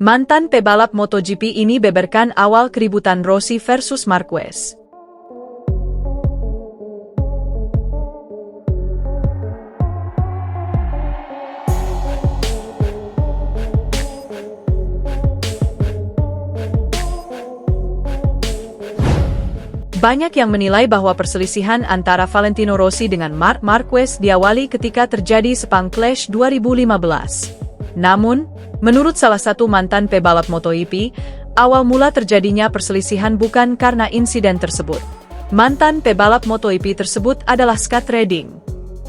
Mantan pebalap MotoGP ini beberkan awal keributan Rossi versus Marquez. Banyak yang menilai bahwa perselisihan antara Valentino Rossi dengan Marc Marquez diawali ketika terjadi Sepang Clash 2015. Namun, menurut salah satu mantan pebalap MotoGP, awal mula terjadinya perselisihan bukan karena insiden tersebut. Mantan pebalap MotoGP tersebut adalah Scott Redding.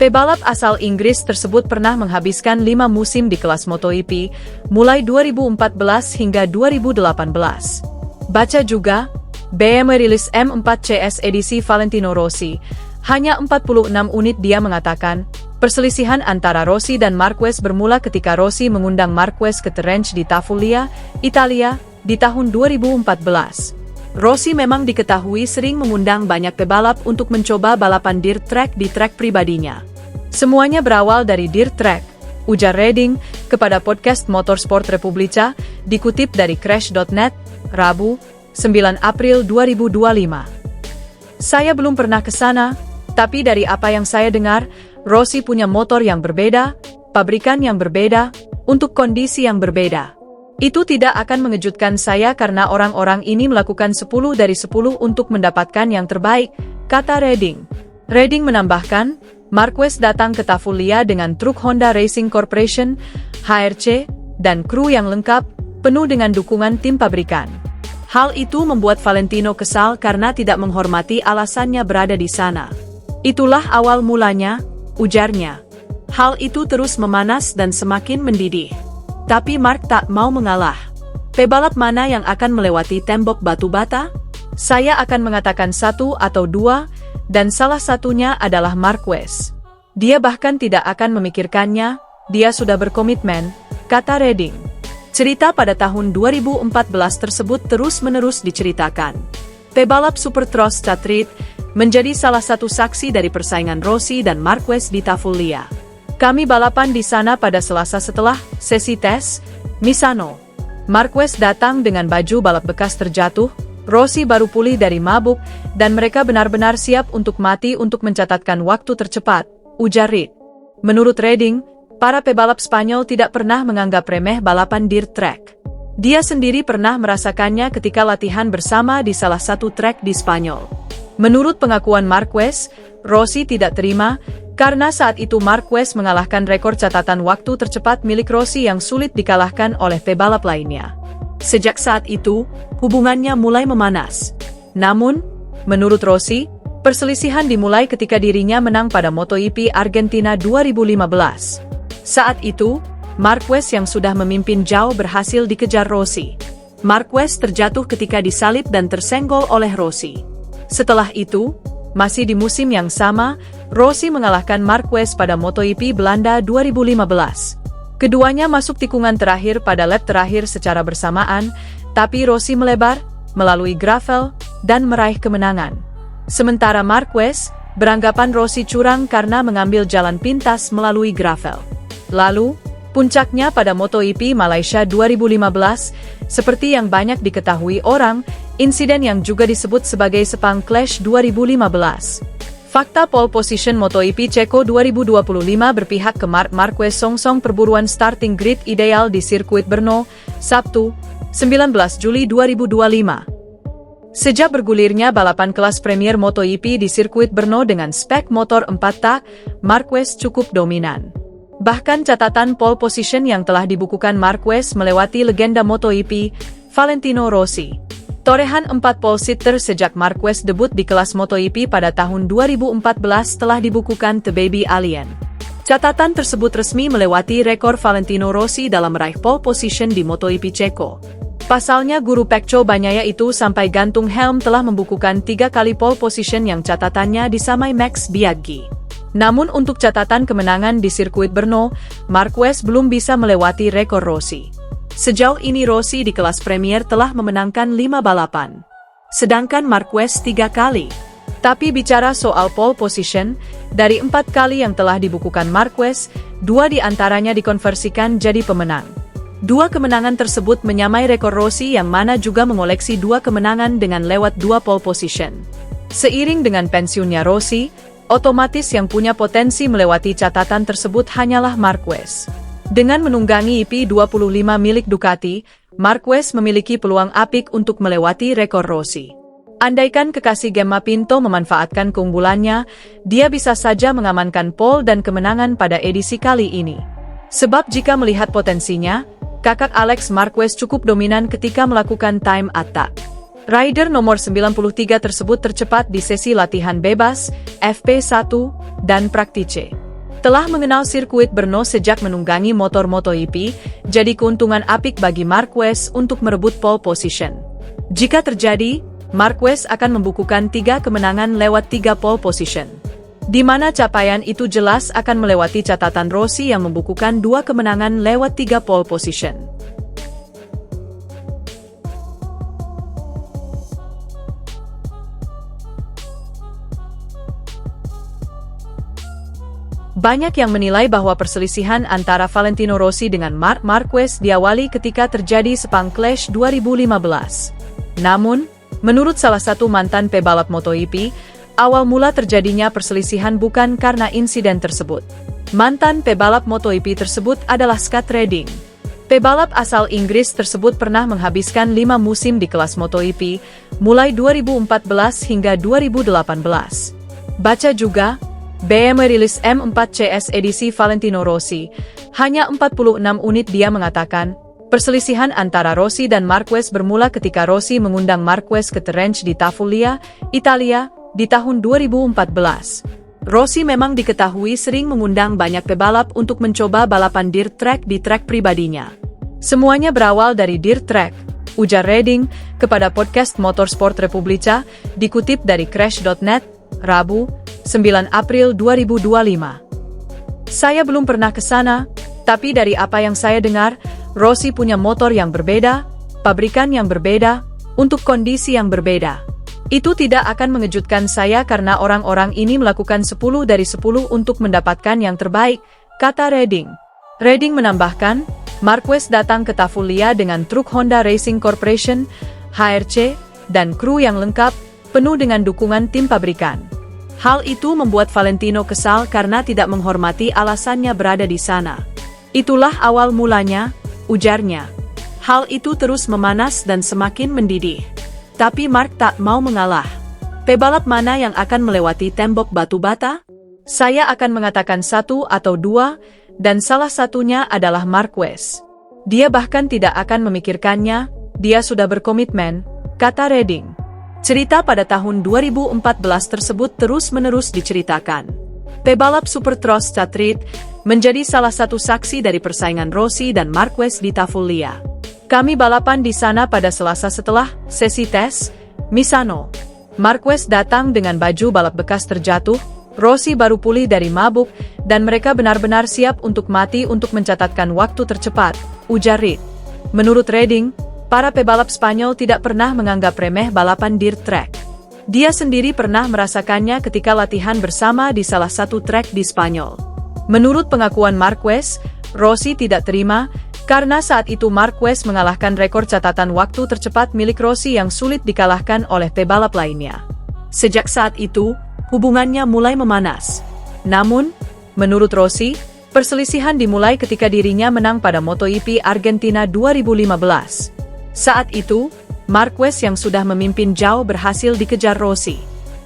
Pebalap asal Inggris tersebut pernah menghabiskan 5 musim di kelas MotoGP, mulai 2014 hingga 2018. Baca juga, BMW rilis M4 CS edisi Valentino Rossi, hanya 46 unit. Dia mengatakan, perselisihan antara Rossi dan Marquez bermula ketika Rossi mengundang Marquez ke Terengg'e di Tafullia, Italia, di tahun 2014. Rossi memang diketahui sering mengundang banyak pebalap untuk mencoba balapan dirt track di trek pribadinya. Semuanya berawal dari dirt track, ujar Redding kepada podcast Motorsport Republica, dikutip dari Crash.net, Rabu, 9 April 2025. Saya belum pernah ke sana, tapi dari apa yang saya dengar, Rossi punya motor yang berbeda, pabrikan yang berbeda, untuk kondisi yang berbeda. Itu tidak akan mengejutkan saya karena orang-orang ini melakukan 10 dari 10 untuk mendapatkan yang terbaik, kata Redding. Redding menambahkan, Marquez datang ke Tafullia dengan truk Honda Racing Corporation, HRC, dan kru yang lengkap, penuh dengan dukungan tim pabrikan. Hal itu membuat Valentino kesal karena tidak menghormati alasannya berada di sana. Itulah awal mulanya, ujarnya. Hal itu terus memanas dan semakin mendidih. Tapi Marc tak mau mengalah. Pebalap mana yang akan melewati tembok batu bata? Saya akan mengatakan 1 atau 2, dan salah satunya adalah Marquez. Dia bahkan tidak akan memikirkannya, dia sudah berkomitmen, kata Redding. Cerita pada tahun 2014 tersebut terus-menerus diceritakan. Pebalap Supercross Scott Reed menjadi salah satu saksi dari persaingan Rossi dan Marquez di Tafullia. Kami balapan di sana pada Selasa setelah sesi tes Misano. Marquez datang dengan baju balap bekas terjatuh, Rossi baru pulih dari mabuk, dan mereka benar-benar siap untuk mati untuk mencatatkan waktu tercepat, ujar Reed. Menurut Redding, para pebalap Spanyol tidak pernah menganggap remeh balapan dirt track. Dia sendiri pernah merasakannya ketika latihan bersama di salah satu trek di Spanyol. Menurut pengakuan Marquez, Rossi tidak terima, karena saat itu Marquez mengalahkan rekor catatan waktu tercepat milik Rossi yang sulit dikalahkan oleh pebalap lainnya. Sejak saat itu, hubungannya mulai memanas. Namun, menurut Rossi, perselisihan dimulai ketika dirinya menang pada MotoGP Argentina 2015. Saat itu, Marquez yang sudah memimpin jauh berhasil dikejar Rossi. Marquez terjatuh ketika disalip dan tersenggol oleh Rossi. Setelah itu, masih di musim yang sama, Rossi mengalahkan Marquez pada MotoGP Belanda 2015. Keduanya masuk tikungan terakhir pada lap terakhir secara bersamaan, tapi Rossi melebar, melalui gravel, dan meraih kemenangan. Sementara Marquez beranggapan Rossi curang karena mengambil jalan pintas melalui gravel. Lalu, puncaknya pada MotoGP Malaysia 2015, seperti yang banyak diketahui orang, insiden yang juga disebut sebagai Sepang Clash 2015. Fakta pole position MotoGP Ceko 2025 berpihak ke Marc Marquez songsong perburuan starting grid ideal di sirkuit Brno, Sabtu, 19 Juli 2025. Sejak bergulirnya balapan kelas Premier MotoGP di sirkuit Brno dengan spek motor 4 tak, Marquez cukup dominan. Bahkan catatan pole position yang telah dibukukan Marquez melewati legenda MotoGP, Valentino Rossi. Torehan 4 pole sitter sejak Marquez debut di kelas MotoGP pada tahun 2014 telah dibukukan The Baby Alien. Catatan tersebut resmi melewati rekor Valentino Rossi dalam meraih pole position di MotoGP Ceko. Pasalnya guru Pecco Bagnaia itu sampai gantung helm telah membukukan 3 kali pole position yang catatannya disamai Max Biaggi. Namun untuk catatan kemenangan di sirkuit Brno, Marquez belum bisa melewati rekor Rossi. Sejauh ini Rossi di kelas Premier telah memenangkan 5 balapan. Sedangkan Marquez 3 kali. Tapi bicara soal pole position, dari 4 kali yang telah dibukukan Marquez, 2 di antaranya dikonversikan jadi pemenang. Dua kemenangan tersebut menyamai rekor Rossi yang mana juga mengoleksi dua kemenangan dengan lewat dua pole position. Seiring dengan pensiunnya Rossi, otomatis yang punya potensi melewati catatan tersebut hanyalah Marquez. Dengan menunggangi IP25 milik Ducati, Marquez memiliki peluang apik untuk melewati rekor Rossi. Andaikan kekasih Gemma Pinto memanfaatkan keunggulannya, dia bisa saja mengamankan pole dan kemenangan pada edisi kali ini. Sebab jika melihat potensinya, kakak Alex Marquez cukup dominan ketika melakukan time attack. Rider nomor 93 tersebut tercepat di sesi latihan bebas, FP1, dan Praktice. Telah mengenal sirkuit Brno sejak menunggangi motor MotoGP, jadi keuntungan apik bagi Marquez untuk merebut pole position. Jika terjadi, Marquez akan membukukan 3 kemenangan lewat 3 pole position. Di mana capaian itu jelas akan melewati catatan Rossi yang membukukan 2 kemenangan lewat 3 pole position. Banyak yang menilai bahwa perselisihan antara Valentino Rossi dengan Marc Marquez diawali ketika terjadi Sepang Clash 2015. Namun, menurut salah satu mantan pebalap MotoGP, awal mula terjadinya perselisihan bukan karena insiden tersebut. Mantan pebalap MotoGP tersebut adalah Scott Redding. Pebalap asal Inggris tersebut pernah menghabiskan 5 musim di kelas MotoGP, mulai 2014 hingga 2018. Baca juga, BMW rilis M4 CS edisi Valentino Rossi, hanya 46 unit. Dia mengatakan, perselisihan antara Rossi dan Marquez bermula ketika Rossi mengundang Marquez ke Terengg'e di Tafullia, Italia, di tahun 2014. Rossi memang diketahui sering mengundang banyak pebalap untuk mencoba balapan dirt track di trek pribadinya. Semuanya berawal dari dirt track, ujar Redding kepada podcast Motorsport Republica, dikutip dari Crash.net, Rabu, 9 April 2025. Saya belum pernah ke sana, tapi dari apa yang saya dengar, Rossi punya motor yang berbeda, pabrikan yang berbeda, untuk kondisi yang berbeda. Itu tidak akan mengejutkan saya karena orang-orang ini melakukan 10 dari 10 untuk mendapatkan yang terbaik, kata Redding. Redding menambahkan, Marquez datang ke Tafullia dengan truk Honda Racing Corporation, HRC, dan kru yang lengkap, penuh dengan dukungan tim pabrikan. Hal itu membuat Valentino kesal karena tidak menghormati alasannya berada di sana. Itulah awal mulanya, ujarnya. Hal itu terus memanas dan semakin mendidih. Tapi Marc tak mau mengalah. Pebalap mana yang akan melewati tembok batu bata? Saya akan mengatakan 1 atau 2, dan salah satunya adalah Marquez. Dia bahkan tidak akan memikirkannya, dia sudah berkomitmen, kata Redding. Cerita pada tahun 2014 tersebut terus-menerus diceritakan. Pebalap Supercross Scott Reed menjadi salah satu saksi dari persaingan Rossi dan Marquez di Tafullia. Kami balapan di sana pada Selasa setelah sesi tes, Misano. Marquez datang dengan baju balap bekas terjatuh, Rossi baru pulih dari mabuk, dan mereka benar-benar siap untuk mati untuk mencatatkan waktu tercepat, ujar Reed. Menurut Redding, para pebalap Spanyol tidak pernah menganggap remeh balapan dirt track. Dia sendiri pernah merasakannya ketika latihan bersama di salah satu trek di Spanyol. Menurut pengakuan Marquez, Rossi tidak terima, karena saat itu Marquez mengalahkan rekor catatan waktu tercepat milik Rossi yang sulit dikalahkan oleh pebalap lainnya. Sejak saat itu, hubungannya mulai memanas. Namun, menurut Rossi, perselisihan dimulai ketika dirinya menang pada MotoGP Argentina 2015. Saat itu, Marquez yang sudah memimpin jauh berhasil dikejar Rossi.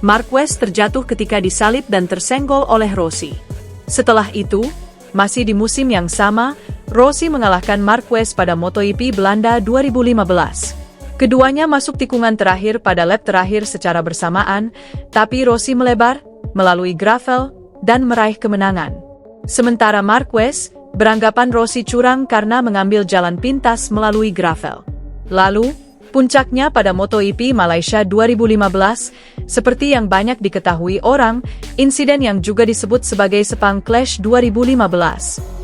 Marquez terjatuh ketika disalip dan tersenggol oleh Rossi. Setelah itu, masih di musim yang sama, Rossi mengalahkan Marquez pada MotoGP Belanda 2015. Keduanya masuk tikungan terakhir pada lap terakhir secara bersamaan, tapi Rossi melebar, melalui gravel, dan meraih kemenangan. Sementara Marquez beranggapan Rossi curang karena mengambil jalan pintas melalui gravel. Lalu, puncaknya pada MotoGP Malaysia 2015, seperti yang banyak diketahui orang, insiden yang juga disebut sebagai Sepang Clash 2015.